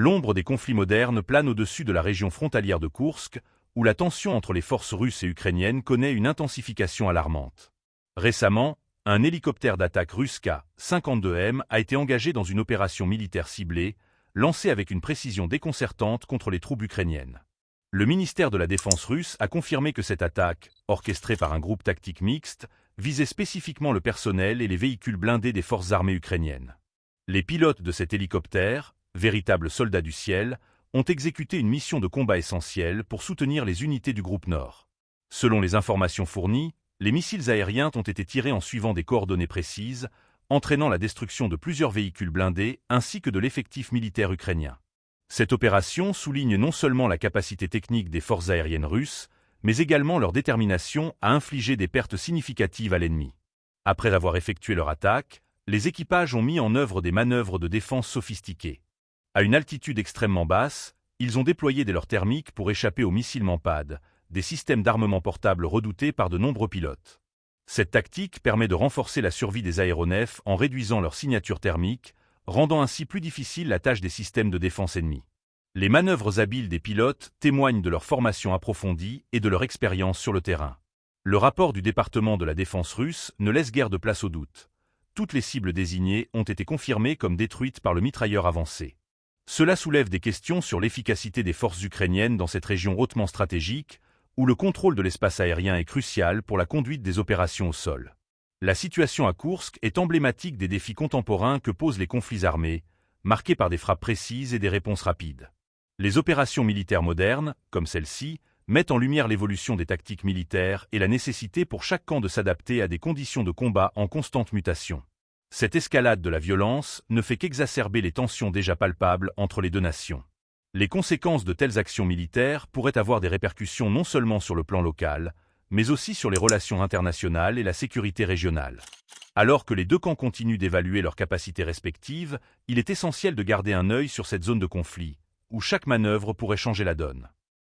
L'ombre des conflits modernes plane au-dessus de la région frontalière de Koursk, où la tension entre les forces russes et ukrainiennes connaît une intensification alarmante. Récemment, un hélicoptère d'attaque russe Ka-52M a été engagé dans une opération militaire ciblée, lancée avec une précision déconcertante contre les troupes ukrainiennes. Le ministère de la Défense russe a confirmé que cette attaque, orchestrée par un groupe tactique mixte, visait spécifiquement le personnel et les véhicules blindés des forces armées ukrainiennes. Les pilotes de cet hélicoptère, véritables soldats du ciel, ont exécuté une mission de combat essentielle pour soutenir les unités du groupe Nord. Selon les informations fournies, les missiles aériens ont été tirés en suivant des coordonnées précises, entraînant la destruction de plusieurs véhicules blindés ainsi que de l'effectif militaire ukrainien. Cette opération souligne non seulement la capacité technique des forces aériennes russes, mais également leur détermination à infliger des pertes significatives à l'ennemi. Après avoir effectué leur attaque, les équipages ont mis en œuvre des manœuvres de défense sophistiquées. À une altitude extrêmement basse, ils ont déployé des leurres thermiques pour échapper aux missiles Mampad, des systèmes d'armement portable redoutés par de nombreux pilotes. Cette tactique permet de renforcer la survie des aéronefs en réduisant leur signature thermique, rendant ainsi plus difficile la tâche des systèmes de défense ennemis. Les manœuvres habiles des pilotes témoignent de leur formation approfondie et de leur expérience sur le terrain. Le rapport du département de la défense russe ne laisse guère de place au doute. Toutes les cibles désignées ont été confirmées comme détruites par le mitrailleur avancé. Cela soulève des questions sur l'efficacité des forces ukrainiennes dans cette région hautement stratégique, où le contrôle de l'espace aérien est crucial pour la conduite des opérations au sol. La situation à Koursk est emblématique des défis contemporains que posent les conflits armés, marqués par des frappes précises et des réponses rapides. Les opérations militaires modernes, comme celle-ci, mettent en lumière l'évolution des tactiques militaires et la nécessité pour chaque camp de s'adapter à des conditions de combat en constante mutation. Cette escalade de la violence ne fait qu'exacerber les tensions déjà palpables entre les deux nations. Les conséquences de telles actions militaires pourraient avoir des répercussions non seulement sur le plan local, mais aussi sur les relations internationales et la sécurité régionale. Alors que les deux camps continuent d'évaluer leurs capacités respectives, il est essentiel de garder un œil sur cette zone de conflit, où chaque manœuvre pourrait changer la donne.